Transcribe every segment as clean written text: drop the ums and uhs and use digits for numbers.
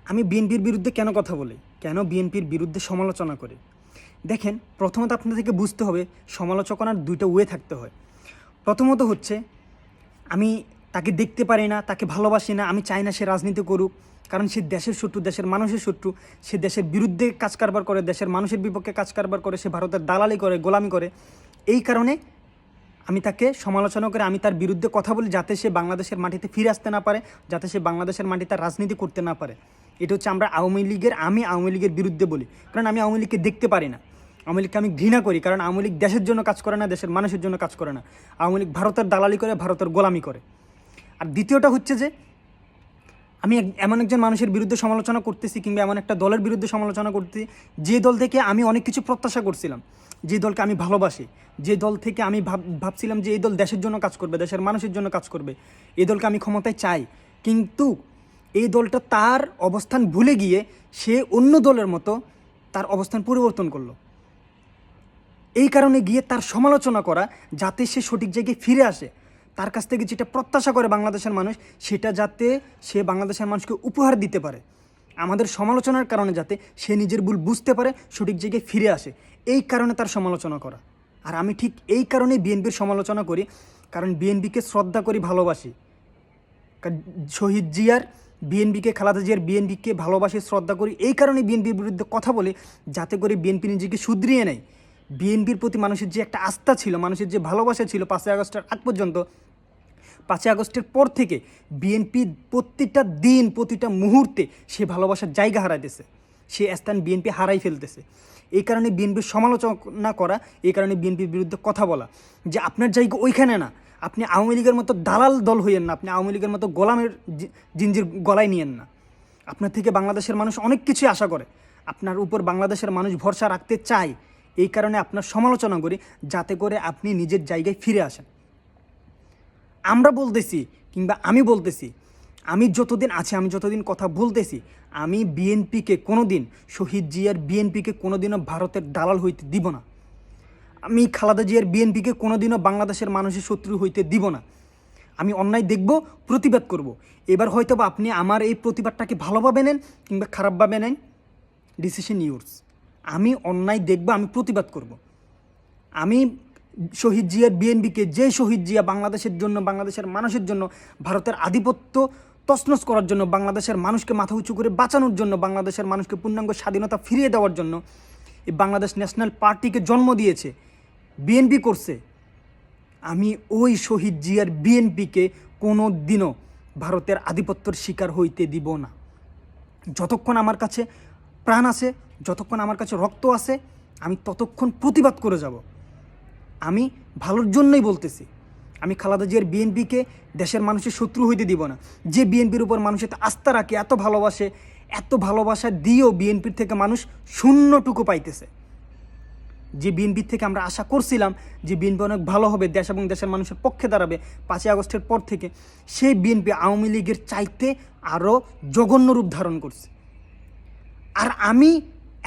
আমি বিএনপির বিরুদ্ধে কেন কথা বলি, কেন বিএনপির বিরুদ্ধে সমালোচনা করি? দেখেন, প্রথমত আপনাদেরকে বুঝতে হবে সমালোচনার দুইটা ওয়ে থাকতে হয়। প্রথমত হচ্ছে আমি তাকে দেখতে পারি না, তাকে ভালোবাসি না, আমি চাই না সে রাজনীতি করুক, কারণ সে দেশের শত্রু, দেশের মানুষের শত্রু। সে দেশের বিরুদ্ধে কাজ কারবার করে, দেশের মানুষের বিপক্ষে কাজ কারবার করে, সে ভারতের দালালি করে, গোলামি করে। এই কারণে আমি তাকে সমালোচনা করে আমি তার বিরুদ্ধে কথা বলি, যাতে সে বাংলাদেশের মাটিতে ফিরে আসতে না পারে, যাতে সে বাংলাদেশের মাটিতে রাজনীতি করতে না পারে। এটা হচ্ছে আমি আওয়ামী লীগের বিরুদ্ধে বলি, কারণ আমি আওয়ামী লীগকে দেখতে পারি না। আওয়ামী লীগকে আমি ঘৃণা করি, কারণ আওয়ামী লীগ দেশের জন্য কাজ করে না, দেশের মানুষের জন্য কাজ করে না। আওয়ামী লীগ ভারতের দালালি করে, ভারতের গোলামি করে। আর দ্বিতীয়টা হচ্ছে যে আমি এমন একজন মানুষের বিরুদ্ধে সমালোচনা করতেছি, কিংবা এমন একটা দলের বিরুদ্ধে সমালোচনা করতেছি যে দল থেকে আমি অনেক কিছু প্রত্যাশা করছিলাম, যে দলকে আমি ভালোবাসি, যে দল থেকে আমি ভাবছিলাম যে এই দল দেশের জন্য কাজ করবে, দেশের মানুষের জন্য কাজ করবে, এই দলকে আমি ক্ষমতায় চাই। কিন্তু এই দলটা তার অবস্থান ভুলে গিয়ে সে অন্য দলের মতো তার অবস্থান পরিবর্তন করলো। এই কারণে গিয়ে তার সমালোচনা করা, যাতে সে সঠিক জায়গায় ফিরে আসে, তার কাছ থেকে যেটা প্রত্যাশা করে বাংলাদেশের মানুষ, সেটা যাতে সে বাংলাদেশের মানুষকে উপহার দিতে পারে। আমাদের সমালোচনার কারণে যাতে সে নিজের ভুল বুঝতে পারে, সঠিক জায়গায় ফিরে আসে, এই কারণে তার সমালোচনা করা। আর আমি ঠিক এই কারণে বিএনপির সমালোচনা করি, কারণ বিএনপিকে শ্রদ্ধা করি, ভালোবাসি। শহীদ জিয়ার বিএনপিকে, খালেদা জিয়ার বিএনপিকে ভালোবাসি, শ্রদ্ধা করি। এই কারণে বিএনপির বিরুদ্ধে কথা বলি, যাতে করে বিএনপি নিজেকে শুধরিয়ে নেয়। বিএনপির প্রতি মানুষের যে একটা আস্থা ছিল, মানুষের যে ভালোবাসা ছিল 5ই আগস্টের আগ পর্যন্ত, 5ই আগস্টের পর থেকে বিএনপি প্রতিটা দিন, প্রতিটা মুহূর্তে সে ভালোবাসার জায়গা হারাইতেছে, সে স্থান বিএনপি হারাই ফেলতেছে। এই কারণে বিএনপির সমালোচনা করা, এই কারণে বিএনপির বিরুদ্ধে কথা বলা, যে আপনার জায়গা ওইখানে না, আপনি আওয়ামী লীগের মতো দালাল দল হইয়েন না, আপনি আওয়ামী লীগের মতো গোলামের জিঞ্জির গলায় নিয়েন না। আপনার থেকে বাংলাদেশের মানুষ অনেক কিছুই আশা করে, আপনার উপর বাংলাদেশের মানুষ ভরসা রাখতে চায়। এই কারণে আপনার সমালোচনা করি, যাতে করে আপনি নিজের জায়গায় ফিরে আসেন। আমরা বলতেছি, কিংবা আমি বলতেছি, আমি যতদিন আছি, আমি যতদিন কথা বলতেছি, আমি বিএনপিকে কোনো দিন, শহীদ জিয়ার বিএনপিকে কোনো দিনও ভারতের দালাল হইতে দিব না। আমি খালেদা জিয়ার বিএনপিকে কোনো দিনও বাংলাদেশের মানুষের শত্রু হইতে দিব না। আমি অন্যায় দেখব, প্রতিবাদ করব। এবার হয়তো বা আপনি আমার এই প্রতিবাদটাকে ভালোভাবে নেন কিংবা খারাপভাবে নেন, ডিসিশন ইউর্স। আমি অন্যায় দেখব, আমি প্রতিবাদ করব। আমি শহীদ জিয়ার বিএনপিকে, যে শহীদ জিয়া বাংলাদেশের জন্য, বাংলাদেশের মানুষের জন্য, ভারতের আধিপত্য তছনছ করার জন্য, বাংলাদেশের মানুষকে মাথা উঁচু করে বাঁচানোর জন্য, বাংলাদেশের মানুষকে পূর্ণাঙ্গ স্বাধীনতা ফিরিয়ে দেওয়ার জন্য এই বাংলাদেশ ন্যাশনাল পার্টিকে জন্ম দিয়েছে, বিএনপি করছে, আমি ওই শহীদ জিয়ার বিএনপিকে কোনো দিনও ভারতের আধিপত্যের শিকার হইতে দিব না। যতক্ষণ আমার কাছে প্রাণ আছে, যতক্ষণ আমার কাছে রক্ত আছে, আমি ততক্ষণ প্রতিবাদ করে যাব। আমি ভালোর জন্যই বলতেছি। আমি খালেদা জিয়ার বিএনপিকে দেশের মানুষের শত্রু হইতে দিব না। যে বিএনপির উপর মানুষের আস্থা রাখে, এত ভালোবাসে, এত ভালোবাসা দিয়েও বিএনপির থেকে মানুষ শূন্যটুকু পাইতেছে। যে বিএনপির থেকে আমরা আশা করছিলাম যে বিএনপি অনেক ভালো হবে, দেশ এবং দেশের মানুষের পক্ষে দাঁড়াবে 5ই আগস্টের পর থেকে, সেই বিএনপি আওয়ামী লীগের চাইতে আরও জঘন্য রূপ ধারণ করছে। আর আমি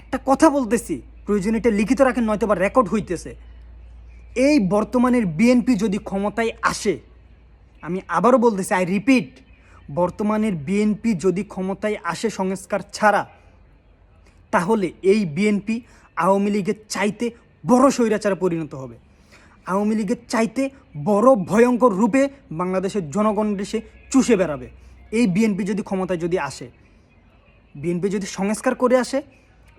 একটা কথা বলতেছি, প্রয়োজন এটা লিখিত রাখেন, নয়তো বা রেকর্ড হইতেছে। এই বর্তমানের বিএনপি যদি ক্ষমতায় আসে, আমি আবারও বলতেছি, আই রিপিট, বর্তমানের বিএনপি যদি ক্ষমতায় আসে সংস্কার ছাড়া, তাহলে এই বিএনপি আওয়ামী লীগের চাইতে বড় স্বৈরাচারে পরিণত হবে। আওয়ামী লীগের চাইতে বড় ভয়ঙ্কর রূপে বাংলাদেশের জনগণের দেশে চুষে বেড়াবে। এই বিএনপি যদি ক্ষমতায় যদি আসে, বিএনপি যদি সংস্কার করে আসে,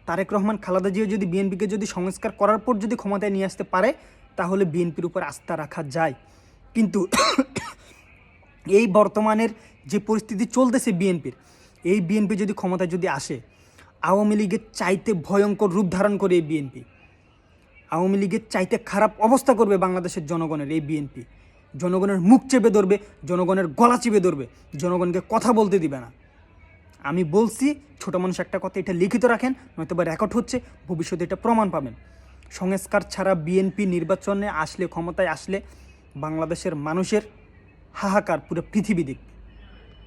তারেক রহমান, খালেদা জিয়া যদি বিএনপিকে যদি সংস্কার করার পর যদি ক্ষমতায় নিয়ে আসতে পারে, তাহলে বিএনপির উপর আস্থা রাখা যায়। কিন্তু এই বর্তমানের যে পরিস্থিতি চলতেছে বিএনপির, এই বিএনপি যদি ক্ষমতায় যদি আসে, আওয়ামী লীগের চাইতে ভয়ঙ্কর রূপ ধারণ করে এই বিএনপি, আওয়ামী লীগের চাইতে খারাপ অবস্থা করবে বাংলাদেশের জনগণের এই বিএনপি। জনগণের মুখ চেপে ধরবে, জনগণের গলা চেপে ধরবে, জনগণকে কথা বলতে দিবে না। আমি বলছি, ছোটো মানুষ একটা কথা, এটা লিখিত রাখেন, নয়তো বা রেকর্ড হচ্ছে, ভবিষ্যতে এটা প্রমাণ পাবেন। সংস্কার ছাড়া বিএনপি নির্বাচনে আসলে, ক্ষমতায় আসলে, বাংলাদেশের মানুষের হাহাকার পুরো পৃথিবী দেখবে।